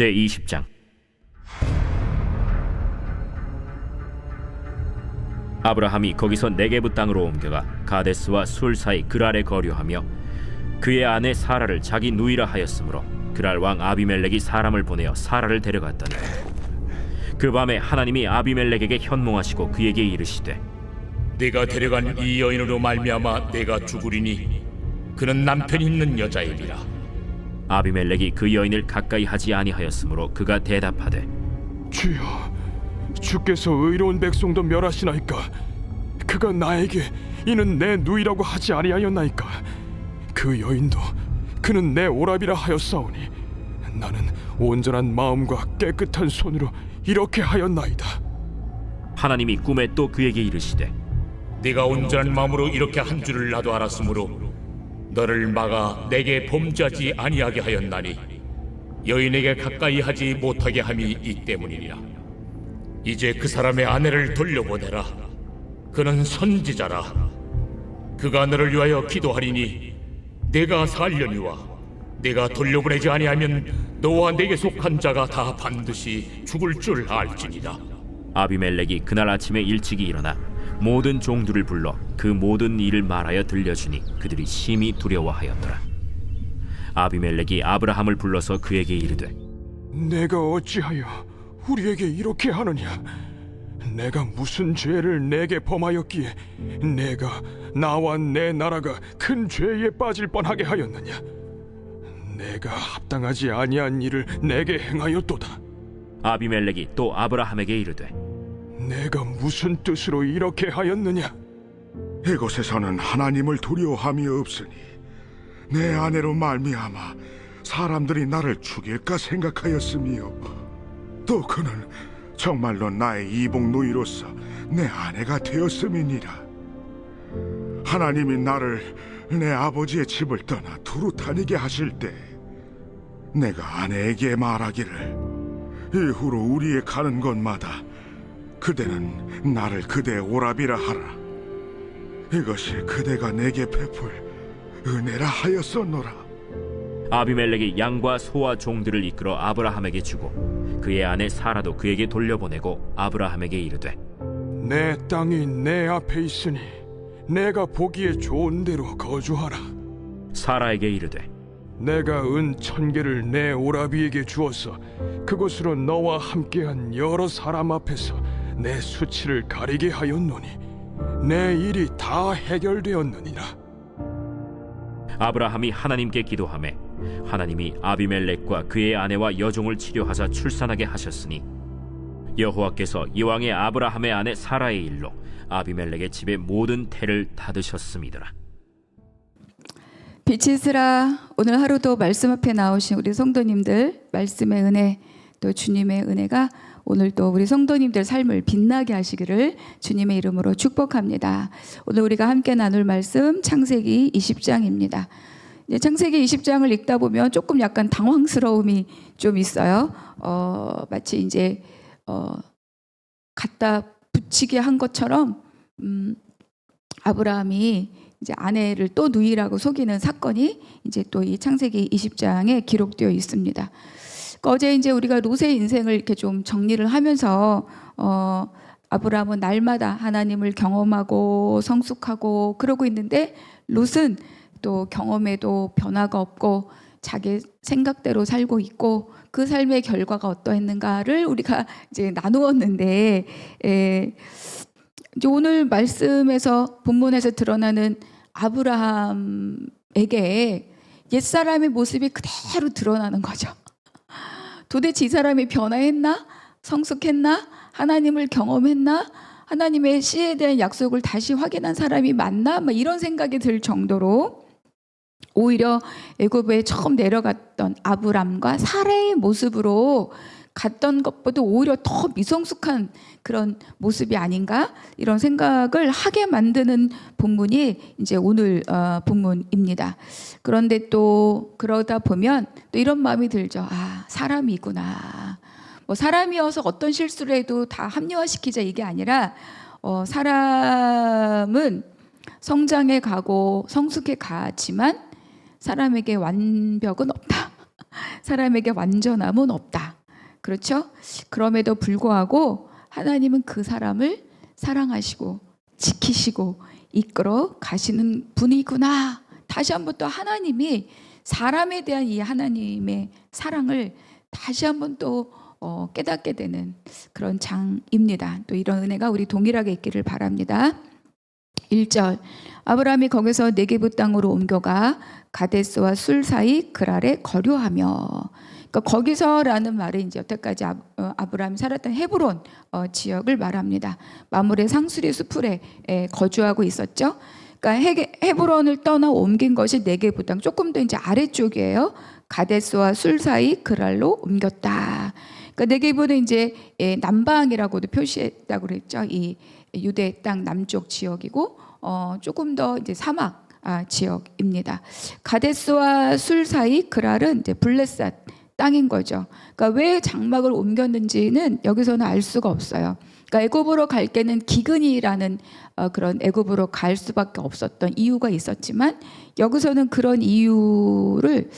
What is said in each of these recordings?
제20장. 아브라함이 거기서 네게브 땅으로 옮겨가 가데스와 술 사이 그랄에 거류하며 그의 아내 사라를 자기 누이라 하였으므로 그랄 왕 아비멜렉이 사람을 보내어 사라를 데려갔더니 그 밤에 하나님이 아비멜렉에게 현몽하시고 그에게 이르시되 네가 데려간 이 여인으로 말미암아 내가 죽으리니 그는 남편이 있는 여자이니라. 아비멜렉이 그 여인을 가까이 하지 아니하였으므로 그가 대답하되 주여, 주께서 의로운 백성도 멸하시나이까? 그가 나에게 이는 내 누이라고 하지 아니하였나이까? 그 여인도 그는 내 오라비라 하였사오니 나는 온전한 마음과 깨끗한 손으로 이렇게 하였나이다. 하나님이 꿈에 또 그에게 이르시되 네가 온전한 마음으로 이렇게 한 줄을 나도 알았으므로 너를 막아 내게 범죄하지 아니하게 하였나니 여인에게 가까이 하지 못하게 함이 이 때문이니라. 이제 그 사람의 아내를 돌려보내라. 그는 선지자라. 그가 너를 위하여 기도하리니 내가 살려니와 내가 돌려보내지 아니하면 너와 내게 속한 자가 다 반드시 죽을 줄 알지니라. 아비멜렉이 그날 아침에 일찍이 일어나 모든 종들을 불러 그 모든 일을 말하여 들려주니 그들이 심히 두려워하였더라. 아비멜렉이 아브라함을 불러서 그에게 이르되 내가 어찌하여 우리에게 이렇게 하느냐? 내가 무슨 죄를 내게 범하였기에 내가 나와 내 나라가 큰 죄에 빠질 뻔하게 하였느냐? 내가 합당하지 아니한 일을 내게 행하였도다. 아비멜렉이 또 아브라함에게 이르되 내가 무슨 뜻으로 이렇게 하였느냐? 이곳에서는 하나님을 두려워함이 없으니 내 아내로 말미암아 사람들이 나를 죽일까 생각하였으며 또 그는 정말로 나의 이복 누이로서 내 아내가 되었음이니라. 하나님이 나를 내 아버지의 집을 떠나 두루 다니게 하실 때 내가 아내에게 말하기를 이후로 우리의 가는 곳마다 그대는 나를 그대 오라비라 하라. 이것이 그대가 내게 베풀 은혜라 하였었노라. 아비멜렉이 양과 소와 종들을 이끌어 아브라함에게 주고 그의 아내 사라도 그에게 돌려보내고 아브라함에게 이르되 내 땅이 내 앞에 있으니 내가 보기에 좋은 대로 거주하라. 사라에게 이르되 내가 은 1000개를 내 오라비에게 주어서 그것으로 너와 함께한 여러 사람 앞에서 내 수치를 가리게 하였노니 내 일이 다 해결되었느니라. 아브라함이 하나님께 기도하매 하나님이 아비멜렉과 그의 아내와 여종을 치료하사 출산하게 하셨으니 여호와께서 이왕의 아브라함의 아내 사라의 일로 아비멜렉의 집의 모든 태를 닫으셨음이더라. 빛이 있으라. 오늘 하루도 말씀 앞에 나오신 우리 성도님들 말씀의 은혜 또 주님의 은혜가 오늘 또 우리 성도님들 삶을 빛나게 하시기를 주님의 이름으로 축복합니다. 오늘 우리가 함께 나눌 말씀 창세기 20장입니다. 창세기 20장을 읽다 보면 조금 약간 당황스러움이 좀 있어요. 마치 이제 갖다 붙이게 한 것처럼 아브라함이 이제 아내를 또 누이라고 속이는 사건이 이제 또 이 창세기 20장에 기록되어 있습니다. 어제 이제 우리가 롯의 인생을 이렇게 좀 정리를 하면서 아브라함은 날마다 하나님을 경험하고 성숙하고 그러고 있는데 롯은 또 경험에도 변화가 없고 자기 생각대로 살고 있고 그 삶의 결과가 어떠했는가를 우리가 이제 나누었는데 이제 오늘 말씀에서 본문에서 드러나는 아브라함에게 옛사람의 모습이 그대로 드러나는 거죠. 도대체 이 사람이 변화했나? 성숙했나? 하나님을 경험했나? 하나님의 씨에 대한 약속을 다시 확인한 사람이 맞나? 이런 생각이 들 정도로 오히려 애굽에 처음 내려갔던 아브람과 사라의 모습으로 갔던 것보다 오히려 더 미성숙한 그런 모습이 아닌가 이런 생각을 하게 만드는 본문이 이제 오늘 본문입니다. 그런데 또 그러다 보면 또 이런 마음이 들죠. 아, 사람이구나. 뭐 사람이어서 어떤 실수를 해도 다 합리화시키자 이게 아니라 사람은 성장해 가고 성숙해 가지만 사람에게 완벽은 없다. 사람에게 완전함은 없다. 그렇죠? 그럼에도 불구하고 하나님은 그 사람을 사랑하시고 지키시고 이끌어 가시는 분이구나. 다시 한번 또 하나님이 사람에 대한 이 하나님의 사랑을 다시 한번 또 깨닫게 되는 그런 장입니다. 또 이런 은혜가 우리 동일하게 있기를 바랍니다. 1절 아브라함이 거기서 네게부 땅으로 옮겨가 가데스와 술 사이 그랄에 거류하며. 그러니까 거기서라는 말은 이제 여태까지 아브라함이 살았던 헤브론 지역을 말합니다. 마물의 상수리 수풀에 거주하고 있었죠. 그러니까 헤브론을 떠나 옮긴 것이 네게부 땅 조금 더 이제 아래쪽이에요. 가데스와 술 사이 그랄로 옮겼다. 그러니까 네게부는 이제 남방이라고도 표시했다고 그랬죠. 이 유대 땅 남쪽 지역이고 조금 더 이제 사막 지역입니다. 가데스와 술 사이 그랄은 이제 블레셋 땅인 거죠. 그러니까 왜 장막을 옮겼는지는 여기서는 알 수가 없어요. 그러니까 애굽으로 갈 때는 기근이라는 그런 애굽으로 갈 수밖에 없었던 이유가 있었지만 여기서는 그런 이유를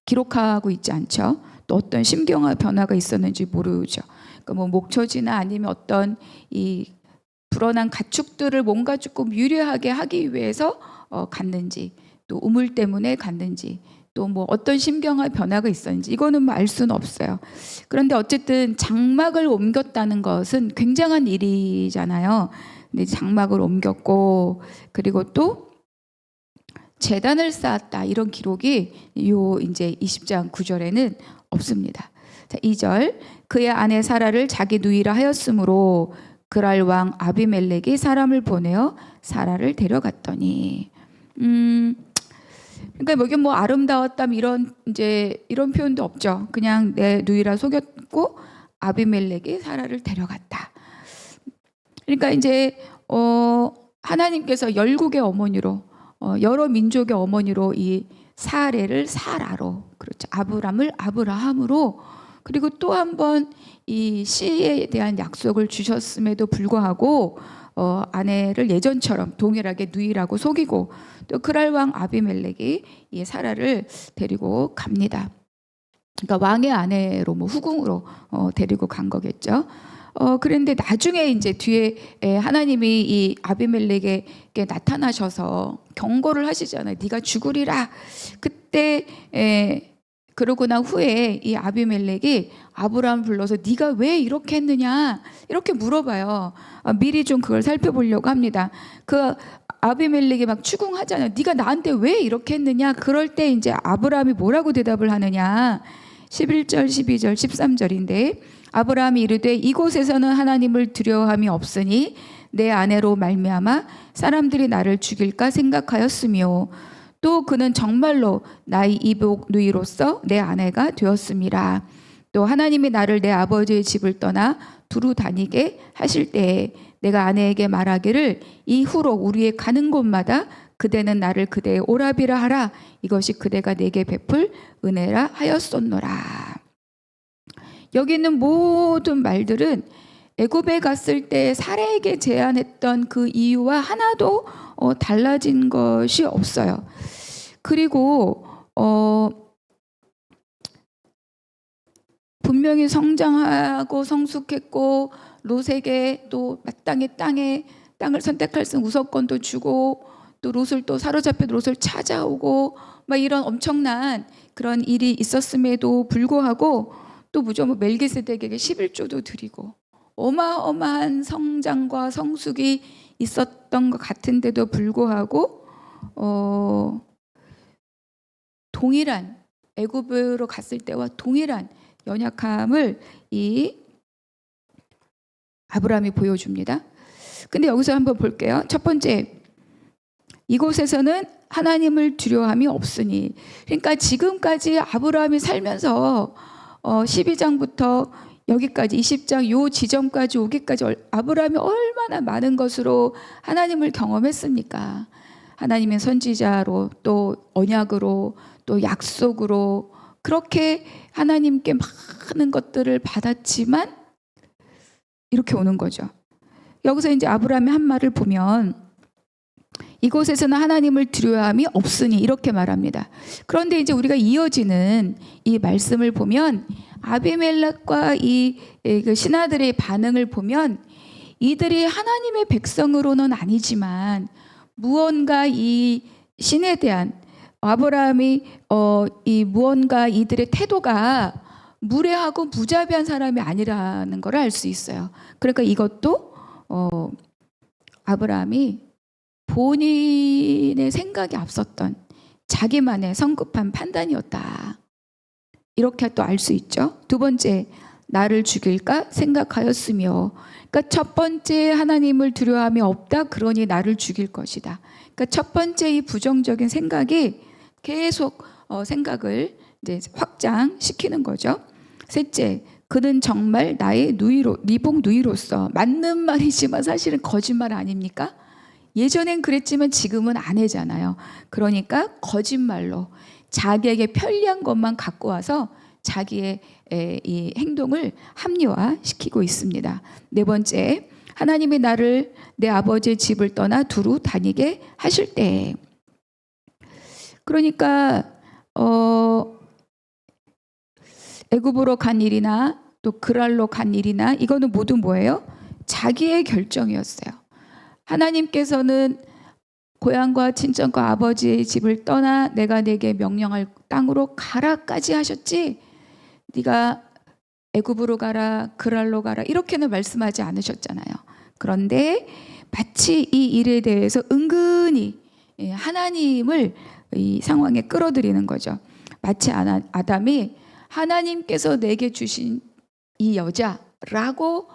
기록하고 있지 않죠. 또 어떤 심경의 변화가 있었는지 모르죠. 그러니까 뭐 목초지나 아니면 어떤 이 불어난 가축들을 뭔가 조금 유리하게 하기 위해서 갔는지, 또 우물 때문에 갔는지, 또 뭐 어떤 심경의 변화가 있었는지 이거는 뭐 알 수는 없어요. 그런데 어쨌든 장막을 옮겼다는 것은 굉장한 일이잖아요. 근데 장막을 옮겼고 그리고 또 제단을 쌓았다 이런 기록이 요 이제 20장 9절에는 없습니다. 자, 2절 그의 아내 사라를 자기 누이라 하였으므로 그랄 왕 아비멜렉이 사람을 보내어 사라를 데려갔더니 그러니까 여기 뭐 아름다웠다 이런 표현도 없죠. 그냥 내 누이라 속였고 아비멜렉이 사라를 데려갔다. 그러니까 이제 하나님께서 열국의 어머니로 여러 민족의 어머니로 이 사레를 사라로, 그렇죠. 아브람을 아브라함으로, 그리고 또 한 번 이 씨에 대한 약속을 주셨음에도 불구하고 아내를 예전처럼 동일하게 누이라고 속이고 또 그랄 왕 아비멜렉이 이 사라를 데리고 갑니다. 그러니까 왕의 아내로 뭐 후궁으로 데리고 간 거겠죠. 그런데 나중에 이제 뒤에 하나님이 이 아비멜렉에게 나타나셔서 경고를 하시잖아요. 네가 죽으리라. 그때 그러고 난 후에 이 아비멜렉이 아브라함을 불러서 네가 왜 이렇게 했느냐 이렇게 물어봐요. 미리 좀 그걸 살펴보려고 합니다. 그 아비멜렉이 막 추궁하잖아요. 네가 나한테 왜 이렇게 했느냐. 그럴 때 이제 아브라함이 뭐라고 대답을 하느냐. 11절, 12절, 13절인데 아브라함이 이르되 이곳에서는 하나님을 두려워함이 없으니 내 아내로 말미암아 사람들이 나를 죽일까 생각하였으며 또 그는 정말로 나의 이복 누이로서 내 아내가 되었음이라. 또 하나님이 나를 내 아버지의 집을 떠나 두루 다니게 하실 때에 내가 아내에게 말하기를 이후로 우리의 가는 곳마다 그대는 나를 그대의 오라비라 하라. 이것이 그대가 내게 베풀 은혜라 하였었노라. 여기 있는 모든 말들은 애굽에 갔을 때 사레에게 제안했던 그 이유와 하나도 달라진 것이 없어요. 그리고 분명히 성장하고 성숙했고 롯에게 또 마땅히 땅을 선택할 수 있는 우선권도 주고 또 롯을 또 사로잡혀 롯을 찾아오고 막 이런 엄청난 그런 일이 있었음에도 불구하고 또 무조건 멜기세덱에게 11조도 드리고 어마어마한 성장과 성숙이 있었던 것 같은데도 불구하고 동일한 애굽으로 갔을 때와 동일한 연약함을 이 아브라함이 보여줍니다. 근데 여기서 한번 볼게요. 첫 번째, 이곳에서는 하나님을 두려워함이 없으니. 그러니까 지금까지 아브라함이 살면서 12장부터 여기까지 20장 요 지점까지 오기까지 아브라함이 얼마나 많은 것으로 하나님을 경험했습니까? 하나님의 선지자로 또 언약으로 또 약속으로 그렇게 하나님께 많은 것들을 받았지만 이렇게 오는 거죠. 여기서 이제 아브라함의 한 말을 보면 이곳에서는 하나님을 두려워함이 없으니 이렇게 말합니다. 그런데 이제 우리가 이어지는 이 말씀을 보면 아비멜렉과 그 신하들의 반응을 보면 이들이 하나님의 백성으로는 아니지만 무언가 이 신에 대한 아브라함이 이 무언가 이들의 태도가 무례하고 무자비한 사람이 아니라는 걸 알 수 있어요. 그러니까 이것도 아브라함이 본인의 생각이 앞섰던 자기만의 성급한 판단이었다. 이렇게 또 알 수 있죠. 두 번째, 나를 죽일까 생각하였으며, 그러니까 첫 번째 하나님을 두려워함이 없다. 그러니 나를 죽일 것이다. 그러니까 첫 번째 이 부정적인 생각이 계속 생각을 이제 확장시키는 거죠. 셋째, 그는 정말 나의 리복 누이로서 맞는 말이지만 사실은 거짓말 아닙니까? 예전엔 그랬지만 지금은 안 해잖아요. 그러니까 거짓말로 자기에게 편리한 것만 갖고 와서 자기의 이 행동을 합리화시키고 있습니다. 네 번째, 하나님이 나를 내 아버지의 집을 떠나 두루 다니게 하실 때, 그러니까 애굽으로 간 일이나 또 그랄로 간 일이나 이거는 모두 뭐예요? 자기의 결정이었어요. 하나님께서는 고향과 친정과 아버지의 집을 떠나 내가 내게 명령할 땅으로 가라까지 하셨지, 네가 애굽으로 가라, 그랄로 가라 이렇게는 말씀하지 않으셨잖아요. 그런데 마치 이 일에 대해서 은근히 하나님을 이 상황에 끌어들이는 거죠. 마치 아담이 하나님께서 내게 주신 이 여자라고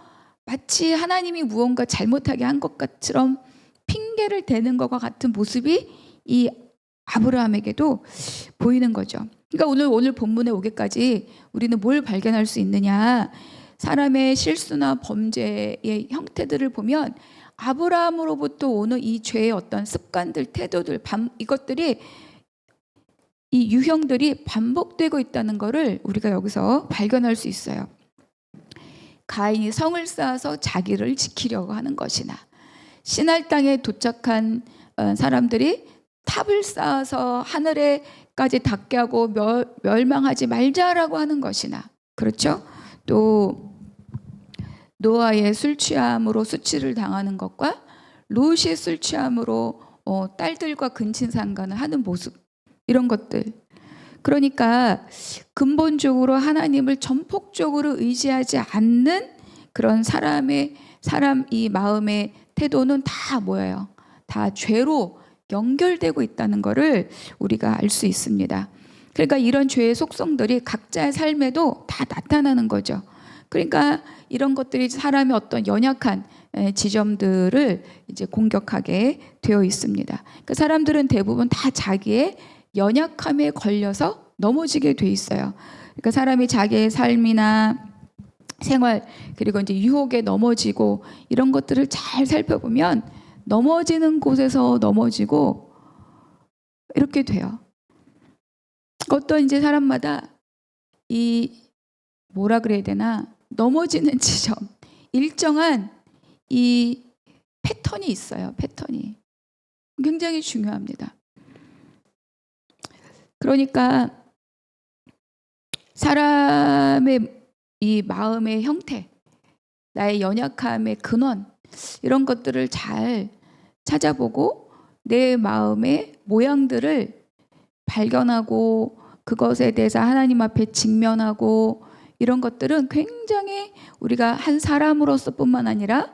마치 하나님이 무언가 잘못하게 한 것처럼 핑계를 대는 것과 같은 모습이 이 아브라함에게도 보이는 거죠. 그러니까 오늘 본문에 오기까지 우리는 뭘 발견할 수 있느냐? 사람의 실수나 범죄의 형태들을 보면 아브라함으로부터 오는 이 죄의 어떤 습관들, 태도들, 이것들이 이 유형들이 반복되고 있다는 것을 우리가 여기서 발견할 수 있어요. 가인이 성을 쌓아서 자기를 지키려고 하는 것이나, 시날 땅에 도착한 사람들이 탑을 쌓아서 하늘에까지 닿게 하고 멸망하지 말자라고 하는 것이나, 그렇죠? 또 노아의 술 취함으로 수치를 당하는 것과 롯이 술 취함으로 딸들과 근친상간을 하는 모습, 이런 것들. 그러니까 근본적으로 하나님을 전폭적으로 의지하지 않는 그런 사람 이 마음의 태도는 다 뭐예요? 다 죄로 연결되고 있다는 것을 우리가 알 수 있습니다. 그러니까 이런 죄의 속성들이 각자의 삶에도 다 나타나는 거죠. 그러니까 이런 것들이 사람의 어떤 연약한 지점들을 이제 공격하게 되어 있습니다. 그러니까 사람들은 대부분 다 자기의 연약함에 걸려서 넘어지게 돼 있어요. 그러니까 사람이 자기의 삶이나 생활, 그리고 이제 유혹에 넘어지고 이런 것들을 잘 살펴보면 넘어지는 곳에서 넘어지고 이렇게 돼요. 어떤 이제 사람마다 이 뭐라 그래야 되나, 넘어지는 지점, 일정한 이 패턴이 있어요. 패턴이 굉장히 중요합니다. 그러니까 사람의 이 마음의 형태, 나의 연약함의 근원, 이런 것들을 잘 찾아보고 내 마음의 모양들을 발견하고 그것에 대해서 하나님 앞에 직면하고, 이런 것들은 굉장히 우리가 한 사람으로서 뿐만 아니라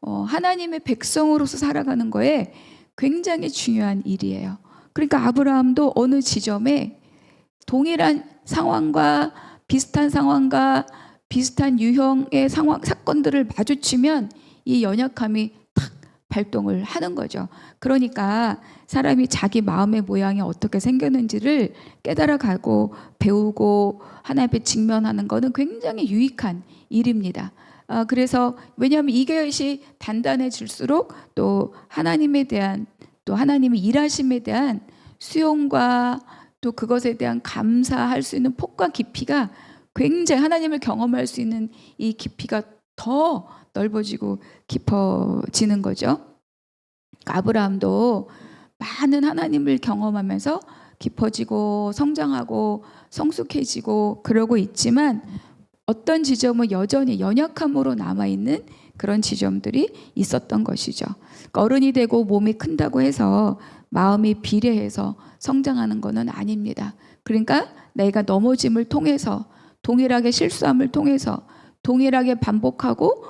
하나님의 백성으로서 살아가는 거에 굉장히 중요한 일이에요. 그러니까 아브라함도 어느 지점에 동일한 상황과 비슷한 상황과 비슷한 유형의 사건들을 마주치면 이 연약함이 탁 발동을 하는 거죠. 그러니까 사람이 자기 마음의 모양이 어떻게 생겼는지를 깨달아가고 배우고 하나님 앞에 직면하는 것은 굉장히 유익한 일입니다. 그래서 왜냐하면 이것이 단단해질수록 또 하나님에 대한, 또 하나님의 일하심에 대한 수용과 또 그것에 대한 감사할 수 있는 폭과 깊이가 굉장히, 하나님을 경험할 수 있는 이 깊이가 더 넓어지고 깊어지는 거죠. 아브라함도 많은 하나님을 경험하면서 깊어지고 성장하고 성숙해지고 그러고 있지만 어떤 지점은 여전히 연약함으로 남아있는 그런 지점들이 있었던 것이죠. 그러니까 어른이 되고 몸이 큰다고 해서 마음이 비례해서 성장하는 것은 아닙니다. 그러니까 내가 넘어짐을 통해서 동일하게 실수함을 통해서 동일하게 반복하고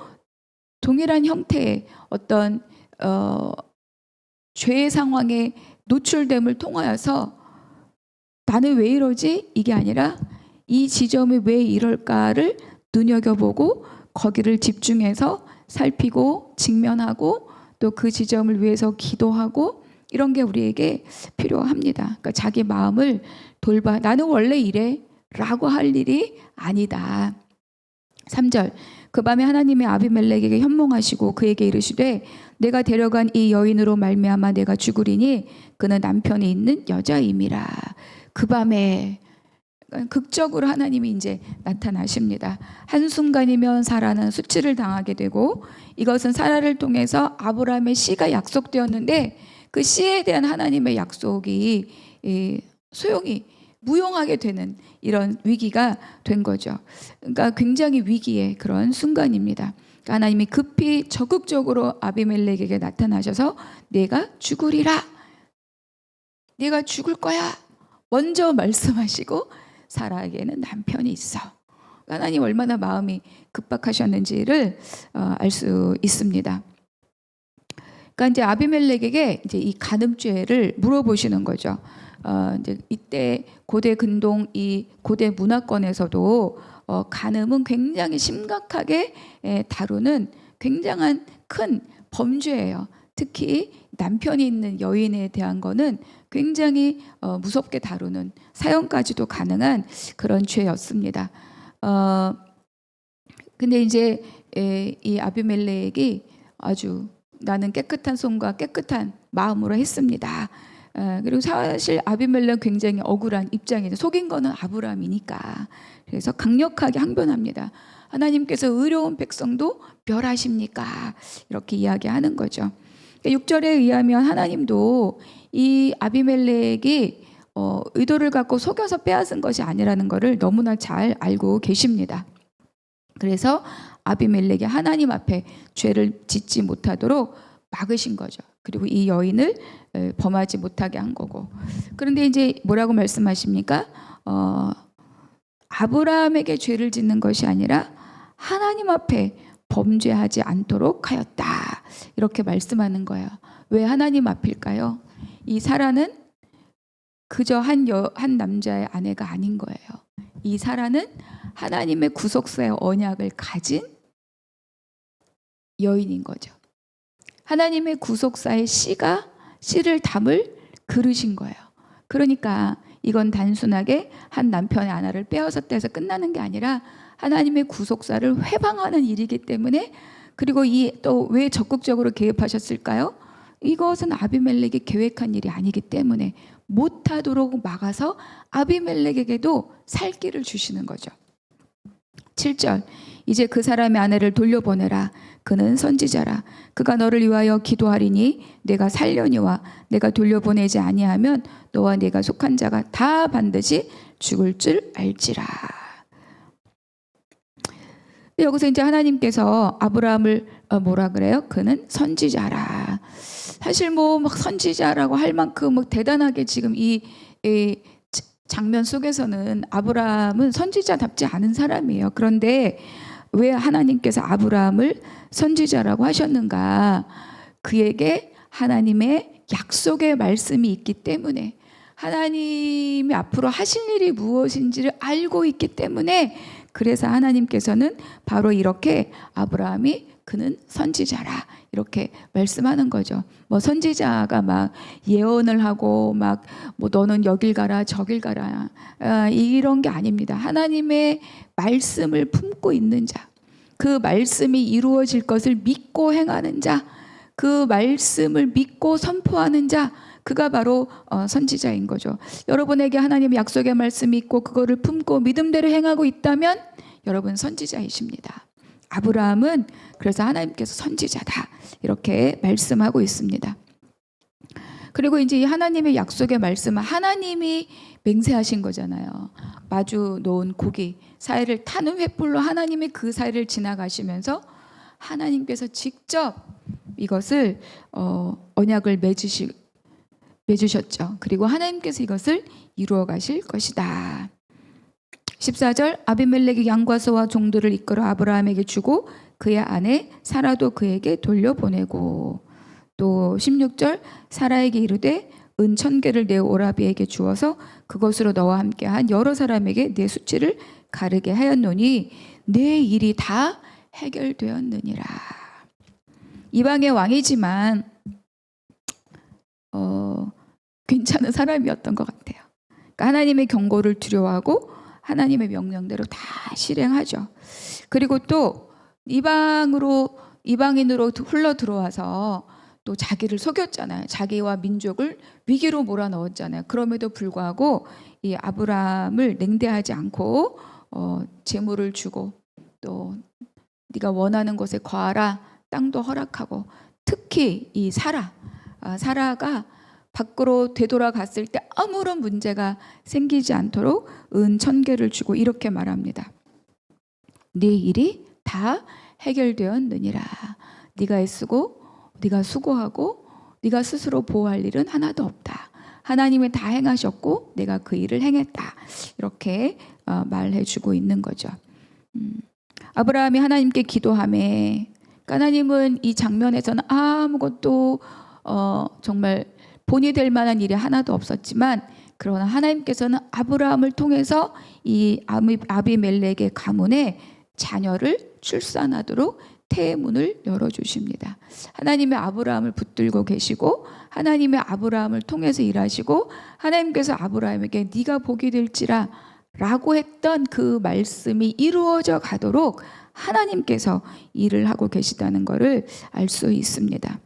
동일한 형태의 어떤 죄의 상황에 노출됨을 통하여서 나는 왜 이러지? 이게 아니라 이 지점이 왜 이럴까를 눈여겨보고 거기를 집중해서 살피고 직면하고 또 그 지점을 위해서 기도하고 이런 게 우리에게 필요합니다. 그러니까 자기 마음을 돌봐. 나는 원래 이래 라고 할 일이 아니다. 3절 그 밤에 하나님의 아비멜렉에게 현몽하시고 그에게 이르시되 내가 데려간 이 여인으로 말미암아 내가 죽으리니 그는 남편이 있는 여자임이라. 그 밤에 극적으로 하나님이 이제 나타나십니다. 한순간이면 사라는 수치를 당하게 되고 이것은 사라를 통해서 아브라함의 씨가 약속되었는데 그 씨에 대한 하나님의 약속이 소용이 무용하게 되는 이런 위기가 된 거죠. 그러니까 굉장히 위기의 그런 순간입니다. 그러니까 하나님이 급히 적극적으로 아비멜렉에게 나타나셔서 내가 죽으리라. 내가 죽을 거야. 먼저 말씀하시고 사라에게는 남편이 있어. 하나님 얼마나 마음이 급박하셨는지를 알 수 있습니다. 그러니까 이제 아비멜렉에게 이제 이 간음죄를 물어보시는 거죠. 이제 이때 고대 근동 이 고대 문화권에서도 간음은 굉장히 심각하게 다루는 굉장한 큰 범죄예요. 특히 남편이 있는 여인에 대한 거는 굉장히 무섭게 다루는 사형까지도 가능한 그런 죄였습니다. 근데 이제 이 아비멜렉이 아주 나는 깨끗한 손과 깨끗한 마음으로 했습니다. 그리고 사실 아비멜렉 굉장히 억울한 입장이죠. 속인 거는 아브라함이니까. 그래서 강력하게 항변합니다. 하나님께서 의로운 백성도 멸하십니까? 이렇게 이야기하는 거죠. 6절에 의하면 하나님도 이 아비멜렉이 의도를 갖고 속여서 빼앗은 것이 아니라는 것을 너무나 잘 알고 계십니다. 그래서 아비멜렉이 하나님 앞에 죄를 짓지 못하도록 막으신 거죠. 그리고 이 여인을 범하지 못하게 한 거고. 그런데 이제 뭐라고 말씀하십니까? 아브라함에게 죄를 짓는 것이 아니라 하나님 앞에 범죄하지 않도록 하였다. 이렇게 말씀하는 거예요. 왜 하나님 앞일까요? 이 사라는 그저 한 남자의 아내가 아닌 거예요. 이 사라는 하나님의 구속사의 언약을 가진 여인인 거죠. 하나님의 구속사의 씨를 담을 그릇인 거예요. 그러니까 이건 단순하게 한 남편의 아내를 빼앗았다 해서 끝나는 게 아니라 하나님의 구속사를 회방하는 일이기 때문에 그리고 이 또 왜 적극적으로 개입하셨을까요? 이것은 아비멜렉이 계획한 일이 아니기 때문에 못하도록 막아서 아비멜렉에게도 살 길을 주시는 거죠. 7절 이제 그 사람의 아내를 돌려보내라. 그는 선지자라. 그가 너를 위하여 기도하리니 내가 살려니와 내가 돌려보내지 아니하면 너와 네가 속한 자가 다 반드시 죽을 줄 알지라. 여기서 이제 하나님께서 아브라함을 뭐라 그래요? 그는 선지자라. 사실 뭐 막 선지자라고 할 만큼 뭐 대단하게 지금 이 장면 속에서는 아브라함은 선지자답지 않은 사람이에요. 그런데 왜 하나님께서 아브라함을 선지자라고 하셨는가? 그에게 하나님의 약속의 말씀이 있기 때문에 하나님이 앞으로 하실 일이 무엇인지를 알고 있기 때문에 그래서 하나님께서는 바로 이렇게 아브라함이 그는 선지자라 이렇게 말씀하는 거죠. 뭐 선지자가 막 예언을 하고 막 뭐 너는 여길 가라 저길 가라 이런 게 아닙니다. 하나님의 말씀을 품고 있는 자, 그 말씀이 이루어질 것을 믿고 행하는 자, 그 말씀을 믿고 선포하는 자, 그가 바로 선지자인 거죠. 여러분에게 하나님의 약속의 말씀이 있고 그거를 품고 믿음대로 행하고 있다면 여러분 선지자이십니다. 아브라함은 그래서 하나님께서 선지자다 이렇게 말씀하고 있습니다. 그리고 이제 이 하나님의 약속의 말씀은 하나님이 맹세하신 거잖아요. 마주 놓은 고기 사이를 타는 횃불로 하나님이 그 사이를 지나가시면서 하나님께서 직접 이것을 언약을 맺으셨죠. 그리고 하나님께서 이것을 이루어 가실 것이다. 14절 아비멜렉이 양과 소와 종들을 이끌어 아브라함에게 주고 그의 아내 사라도 그에게 돌려보내고, 또 16절 사라에게 이르되 은 1000개를 내 오라비에게 주어서 그것으로 너와 함께한 여러 사람에게 내 수치를 가르게 하였노니 내 일이 다 해결되었느니라. 이방의 왕이지만 괜찮은 사람이었던 것 같아요. 그러니까 하나님의 경고를 두려워하고 하나님의 명령대로 다 실행하죠. 그리고 또 이방인으로 흘러 들어와서 또 자기를 속였잖아요. 자기와 민족을 위기로 몰아넣었잖아요. 그럼에도 불구하고 이 아브라함을 냉대하지 않고 재물을 주고 또 네가 원하는 곳에 거하라, 땅도 허락하고, 특히 이 사라가 밖으로 되돌아갔을 때 아무런 문제가 생기지 않도록 은 1000개를 주고 이렇게 말합니다. 네 일이 다 해결되었느니라. 네가 애쓰고 네가 수고하고 네가 스스로 보호할 일은 하나도 없다. 하나님이 다 행하셨고 내가 그 일을 행했다. 이렇게 말해주고 있는 거죠. 아브라함이 하나님께 기도하매, 하나님은 이 장면에서는 아무것도 정말 본이 될 만한 일이 하나도 없었지만, 그러나 하나님께서는 아브라함을 통해서 이 아비멜렉의 가문에 자녀를 출산하도록 태문을 열어주십니다. 하나님의 아브라함을 붙들고 계시고 하나님의 아브라함을 통해서 일하시고, 하나님께서 아브라함에게 네가 복이 될지라 라고 했던 그 말씀이 이루어져 가도록 하나님께서 일을 하고 계시다는 것을 알 수 있습니다.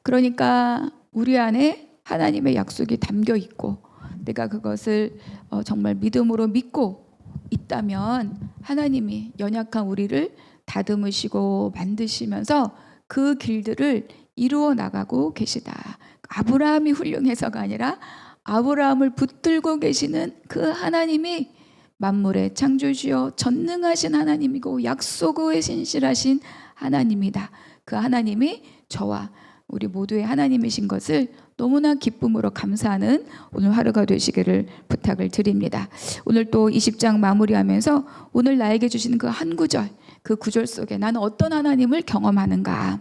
그러니까 우리 안에 하나님의 약속이 담겨 있고 내가 그것을 정말 믿음으로 믿고 있다면 하나님이 연약한 우리를 다듬으시고 만드시면서 그 길들을 이루어 나가고 계시다. 아브라함이 훌륭해서가 아니라 아브라함을 붙들고 계시는 그 하나님이 만물의 창조주여 전능하신 하나님이고 약속의 신실하신 하나님이다. 그 하나님이 저와 우리 모두의 하나님이신 것을 너무나 기쁨으로 감사하는 오늘 하루가 되시기를 부탁을 드립니다. 오늘 또 20장 마무리하면서 오늘 나에게 주시는 그 한 구절, 그 구절 속에 나는 어떤 하나님을 경험하는가.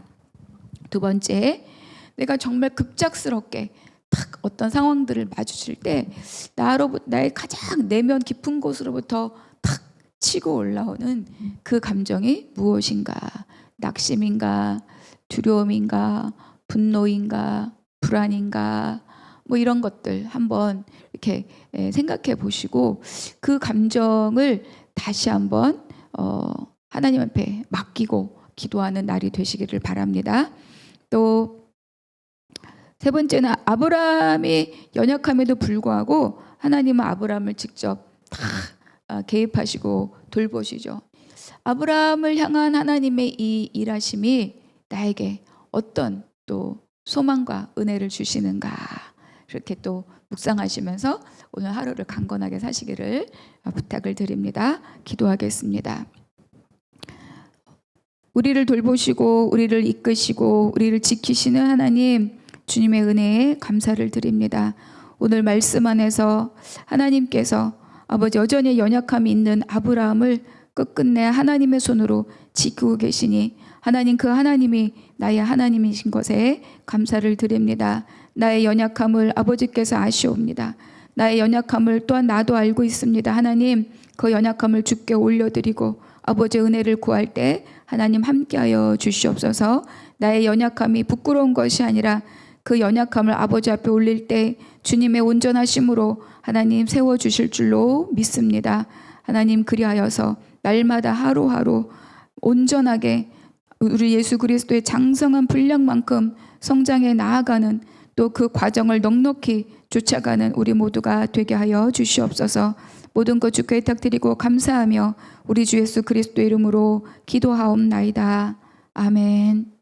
두 번째, 내가 정말 급작스럽게 탁 어떤 상황들을 마주칠 때 나의 가장 내면 깊은 곳으로부터 탁 치고 올라오는 그 감정이 무엇인가. 낙심인가, 두려움인가, 분노인가, 불안인가, 뭐 이런 것들 한번 이렇게 생각해 보시고 그 감정을 다시 한번 하나님 앞에 맡기고 기도하는 날이 되시기를 바랍니다. 또 세 번째는 아브라함이 연약함에도 불구하고 하나님은 아브라함을 직접 다 개입하시고 돌보시죠. 아브라함을 향한 하나님의 이 일하심이 나에게 어떤 또 소망과 은혜를 주시는가, 이렇게 또 묵상하시면서 오늘 하루를 강건하게 사시기를 부탁을 드립니다. 기도하겠습니다. 우리를 돌보시고 우리를 이끄시고 우리를 지키시는 하나님, 주님의 은혜에 감사를 드립니다. 오늘 말씀 안에서 하나님께서 아버지 여전히 연약함이 있는 아브라함을 끝끝내 하나님의 손으로 지키고 계시니 하나님, 그 하나님이 나의 하나님이신 것에 감사를 드립니다. 나의 연약함을 아버지께서 아시옵니다. 나의 연약함을 또한 나도 알고 있습니다. 하나님, 그 연약함을 주께 올려드리고 아버지의 은혜를 구할 때 하나님 함께하여 주시옵소서. 나의 연약함이 부끄러운 것이 아니라 그 연약함을 아버지 앞에 올릴 때 주님의 온전하심으로 하나님 세워주실 줄로 믿습니다. 하나님, 그리하여서 날마다 하루하루 온전하게 우리 예수 그리스도의 장성한 분량만큼 성장해 나아가는, 또 그 과정을 넉넉히 쫓아가는 우리 모두가 되게 하여 주시옵소서. 모든 것 주께 부탁드리고 감사하며 우리 주 예수 그리스도 이름으로 기도하옵나이다. 아멘.